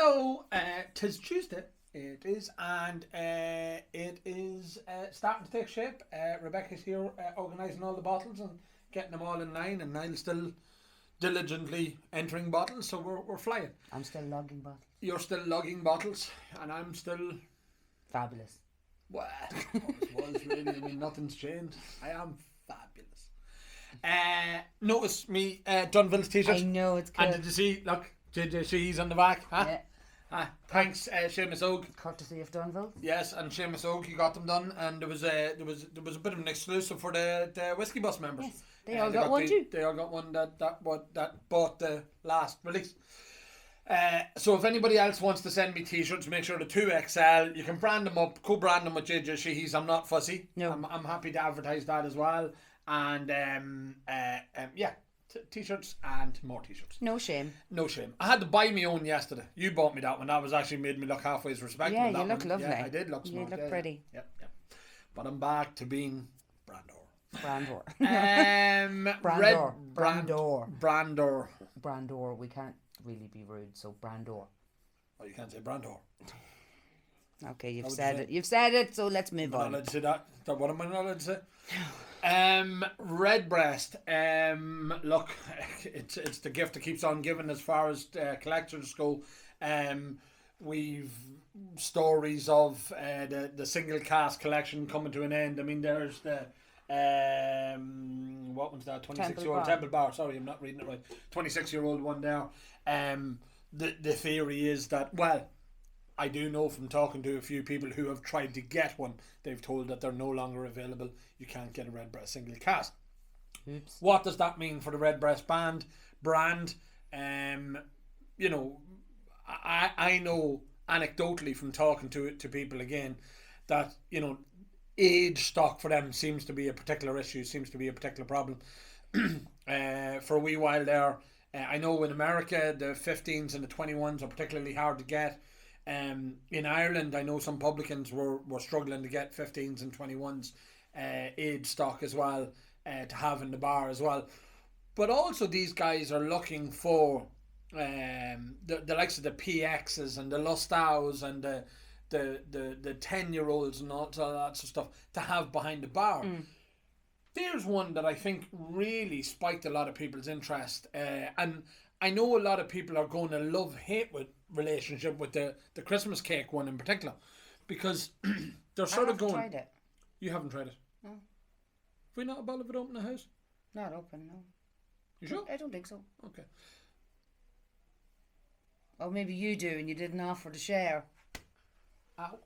Hello, 'tis Tuesday. It is, and it is starting to take shape. Rebecca's here organising all the bottles and getting them all in line, and Niall's still diligently entering bottles, so we're flying. I'm still logging bottles. You're still logging bottles, and I'm still... Fabulous. Well, it was really, I mean, nothing's changed. I am fabulous. Notice me Dunville's t-shirt. I know, it's cool. And did you see, look, he's on the back, huh? Yeah. Thanks, Seamus Oak. Courtesy of Dunville. Yes, and Seamus Oak, he got them done, and there was a bit of an exclusive for the Whiskey Bus members. Yes, they all got one too. They all got one that bought the last release. So if anybody else wants to send me t-shirts, make sure the 2XL, you can brand them up, co-brand them with JJ Sheehy's. I'm not fussy. No. I'm happy to advertise that as well. And yeah, t-shirts and more t-shirts. No shame. No shame. I had to buy my own yesterday. You bought me that one. That was actually made me look halfway as respectable. Yeah, you that look one. lovely. Yeah, I did look smart. You look pretty. Yep. But I'm back to being Brandor. Brandor. We can't really be rude, so Brandor. Oh, you can't say Brandor. Okay, you've said it. You've said it, so let's move I'm not on. allowed to say that. What am I not allowed to say? Redbreast. Look, it's the gift that keeps on giving as far as collectors go. We've stories of the single cast collection coming to an end. I mean, there's the what one's that? 26-year-old Temple Bar. Sorry, I'm not reading it right. 26-year-old one there. The theory is that, well, I do know from talking to a few people who have tried to get one, they've told that they're no longer available. You can't get a Redbreast single cast. Oops. What does that mean for the Redbreast brand? You know, I know anecdotally from talking to people again that, you know, age stock for them seems to be a particular issue, seems to be a particular problem. For a wee while there, I know in America the 15s and the 21s are particularly hard to get. In Ireland, I know some publicans were struggling to get 15s and 21s age stock as well, to have in the bar as well. But also these guys are looking for the likes of the PXs and the Lustows and the 10-year-olds and all that sort of stuff to have behind the bar. There's one that I think really spiked a lot of people's interest, and I know a lot of people are going to love-hate with relationship with the Christmas cake one in particular, because they're sort of going... tried it. You haven't tried it? No. Have we not a bottle of it open in the house? Not open, no. You sure? I don't think so. Okay. Or maybe you do and you didn't offer to share. Ow.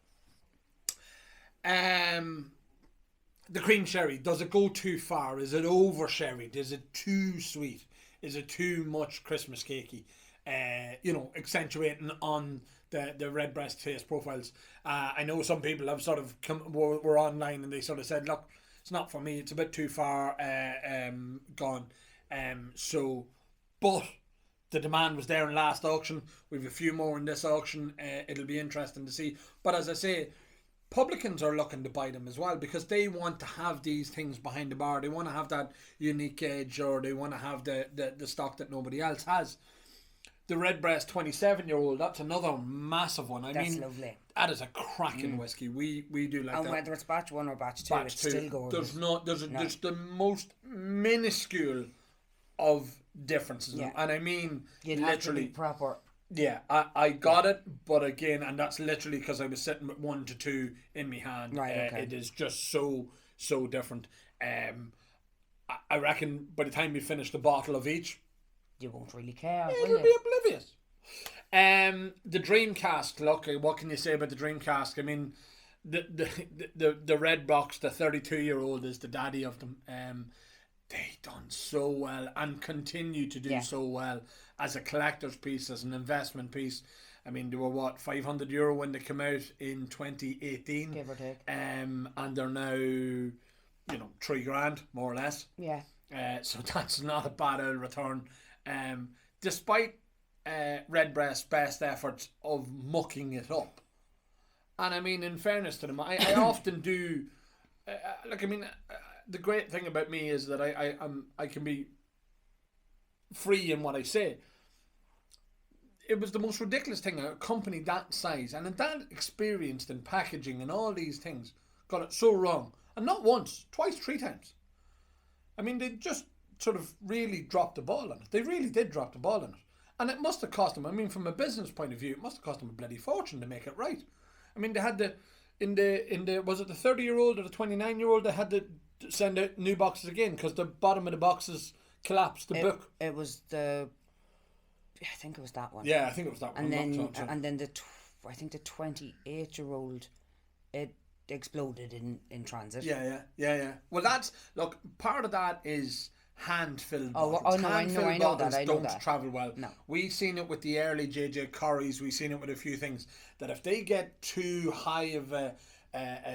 The cream sherry, does it go too far? Is it over sherried? Is it too sweet? Is it too much Christmas cakey? You know, accentuating on the Redbreast taste profiles. I know some people have sort of were online and they sort of said, look, it's not for me, it's a bit too far gone. But the demand was there in last auction. We've a few more in this auction. It'll be interesting to see. But as I say, publicans are looking to buy them as well, because they want to have these things behind the bar. They want to have that unique edge, or they want to have the stock that nobody else has. The Redbreast 27-year-old, that's another massive one. That's lovely. That is a cracking whiskey. We do like that. And whether it's batch 1 or batch 2, it's still gorgeous. There's the most minuscule of differences. Yeah. And I mean, You'd literally have to be proper. Yeah, I got it, but again, and that's literally because I was sitting with 1 to 2 in my hand. Right, okay. It is just so different. I reckon by the time we finish the bottle of each, You won't really care, it'll will be you? oblivious. The Dream cask, look, what can you say about the Dream cask? I mean, the red box, the 32-year-old is the daddy of them. They done so well and continue to do so well as a collector's piece, as an investment piece. I mean, they were what, €500 when they came out in 2018, Give or take. and they're now, you know, $3,000 more or less. Yeah. So that's not a bad old return. Despite Redbreast's best efforts of mucking it up. And I mean, in fairness to them, I often do. Look, I mean, the great thing about me is that I can be free in what I say. it was the most ridiculous thing. A company that size and that experienced in packaging and all these things got it so wrong, and not once, twice, 3 times. I mean, they just sort of really dropped the ball on it. They really did drop the ball on it, and it must have cost them. I mean, from a business point of view, it must have cost them a bloody fortune to make it right. I mean, they had in the was it the 30-year-old or the 29-year-old? They had to send out new boxes again because the bottom of the boxes collapsed. The book. It was the. I think it was that one. Yeah, I think it was that one. And then I think the 28-year-old, it exploded in transit. Yeah. Well, look. Part of that is hand-filled bottles. I know that. I know that. Travel well. No. We've seen it with the early JJ Corries. We've seen it with a few things that if they get too high of a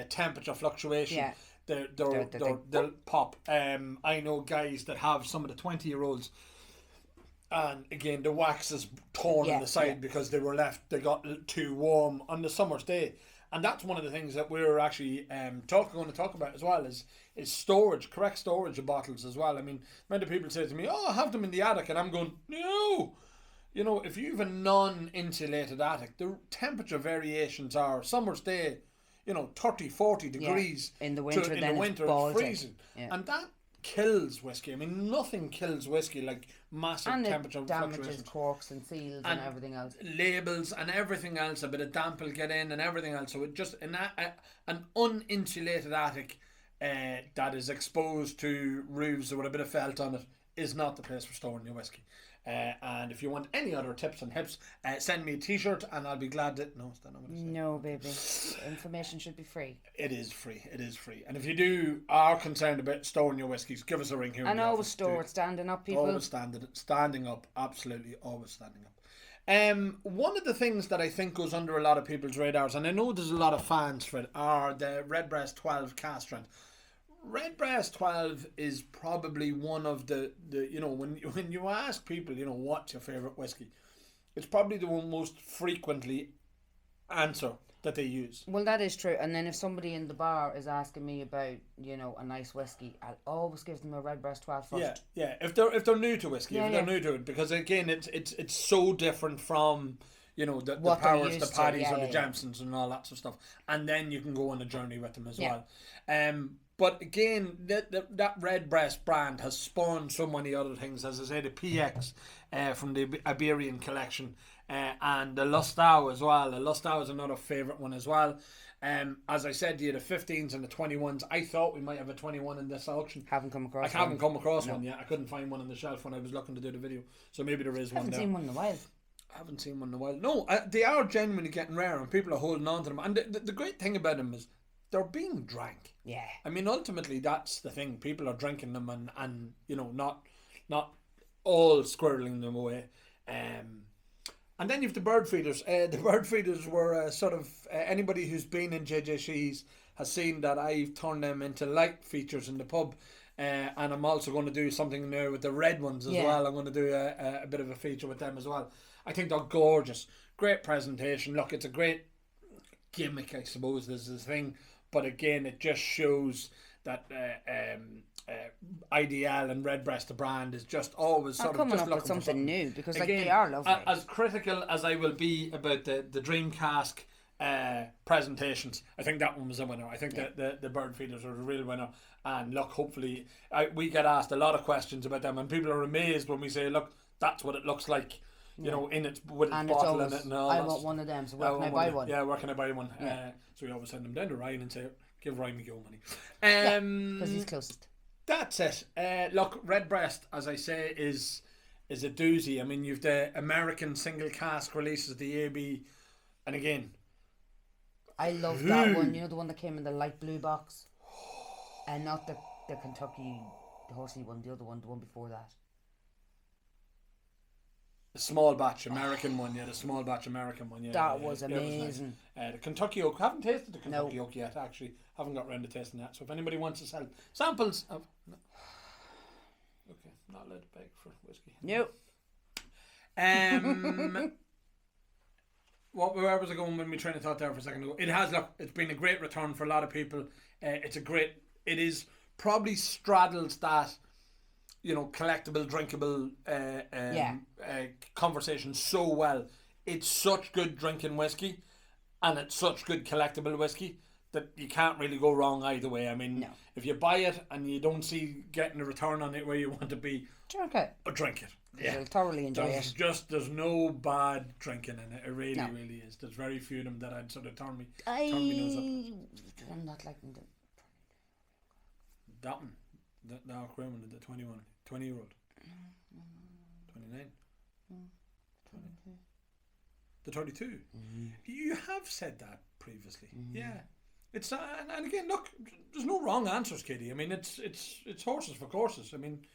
temperature fluctuation, they'll pop. I know guys that have some of the 20-year-olds. And again, the wax is torn on the side because they got too warm on the summer's day. And that's one of the things that we're actually going to talk about as well is storage, correct storage of bottles as well. I mean, many people say to me, "Oh, I have them in the attic," and I'm going, "No." You know, if you have a non-insulated attic, the temperature variations are summer's day, 30, 40 degrees. In the winter, it's freezing. Yeah. And that kills whiskey. I mean, nothing kills whiskey like massive temperature fluctuations. Damages corks and seals and everything else. Labels and everything else. A bit of damp will get in and everything else. So it just an uninsulated attic that is exposed to roofs with a bit of felt on it is not the place for storing your whiskey. And if you want any other tips and hips, send me a t-shirt and I'll be glad to... No, is that not what I said? No, baby. Information should be free. It is free. And if you are concerned about storing your whiskies, give us a ring here. And always store it standing up, people. Always standing up. Absolutely, always standing up. One of the things that I think goes under a lot of people's radars, and I know there's a lot of fans for it, are the Redbreast 12 cask strength. Redbreast 12 is probably one of the when you ask people, what's your favourite whiskey, it's probably the one most frequently answer that they use. Well, that is true. And then if somebody in the bar is asking me about, a nice whiskey, I'll always give them a Redbreast 12 first. Yeah. If they're new to whiskey, they're new to it, because again, it's so different from the Powers, the Paddies, or the Jamesons and all that sort of stuff. And then you can go on a journey with them as well. But again, that Redbreast brand has spawned so many other things. As I say, the PX from the Iberian collection, and the Lustau as well. The Lustau is another favourite one as well. As I said to you, the 15s and the 21s. I thought we might have a 21 in this auction. Haven't come across one yet. I couldn't find one on the shelf when I was looking to do the video. So maybe there is one there. I haven't seen one in a while. No, they are genuinely getting rare and people are holding on to them. And the great thing about them is they're being drank. Yeah. I mean, ultimately, that's the thing. People are drinking them and not all squirreling them away. And then you have the bird feeders. The bird feeders were anybody who's been in JJ Shee's has seen that I've turned them into light features in the pub. And I'm also going to do something now with the red ones as well. I'm going to do a bit of a feature with them as well. I think they're gorgeous. Great presentation. Look, it's a great gimmick, I suppose, this is the thing. But again, it just shows that IDL and Redbreast, the brand, is just always sort of coming just up with something new, because again, they are lovely. As critical as I will be about the Dream Cask presentations, I think that one was a winner. I think that the bird feeders are a real winner. And look, hopefully, we get asked a lot of questions about them, and people are amazed when we say, look, that's what it looks like. In its with its bottle in it and all. I want one of them, so where can I buy one? Yeah, where can I buy one? So we always send them down to Ryan and say, give Ryan McGill money. Because he's closest. That's it. Look, Redbreast, as I say, is a doozy. I mean, you've the American single cask releases, the AB, and again, I love that one. The one that came in the light blue box, and not the Kentucky, the horsey one. The other one, the one before that. The small batch American one, the small batch American one, that was amazing. Nice. The Kentucky Oak, haven't tasted the Kentucky Oak yet, actually. Haven't got around to tasting that. So if anybody wants to sell samples of... No. Okay, not allowed to beg for whiskey. Nope. Where was I going when we train of thought there for a second ago? It's been a great return for a lot of people. It is probably straddles that collectible, drinkable conversation so well. it's such good drinking whiskey, and it's such good collectible whiskey that you can't really go wrong either way. I mean, No. if you buy it and you don't see getting a return on it where you want to be, Drink it. drink it. Yeah. You'll thoroughly enjoy it. There's no bad drinking in it. It really, No. really is. There's very few of them that I'd sort of turn me nose up. I'm not liking them. That one, the dark women, the 20-year-old, 29, 20. The 32. You have said that previously. Yeah. It's and again, look, there's no wrong answers, Katie. I mean, it's horses for courses. I mean,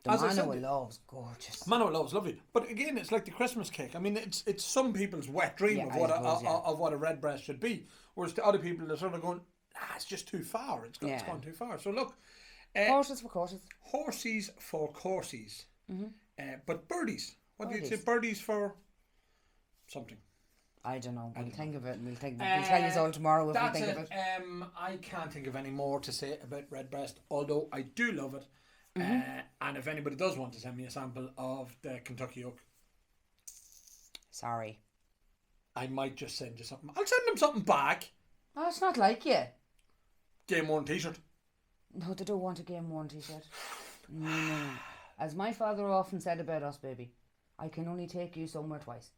The Mano Love's gorgeous. Mano Love's lovely, but again, it's like the Christmas cake. I mean, it's some people's wet dream Yeah, of I what suppose, of what a redbreast should be, whereas the other people are sort of going, it's just too far. It's gone too far. So look, Horses for courses. horses for courses, but birdies. What do you say? Birdies. Birdies for something. I don't know. We'll think of it and we'll tell you all tomorrow if we That's think it. of it. I can't think of any more to say about Redbreast, although I do love it. And if anybody does want to send me a sample of the Kentucky Oak, Sorry. I might just send you something. I'll send them something back. Oh, it's not like you. Game worn t-shirt. No, they don't want a game worn t-shirt. No. As my father often said about us, baby, I can only take you somewhere twice.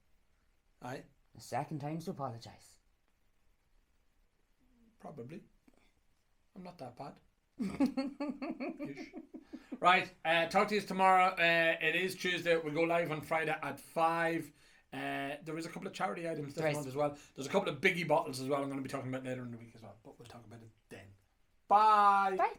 Aye, The second time's to apologise. probably. I'm not that bad. Ish. Right, talk to you tomorrow. It is Tuesday. We go live on Friday at 5. There is a couple of charity items this month as well. There's a couple of biggie bottles as well I'm going to be talking about later in the week as well. But we'll talk about it then. Bye. Bye.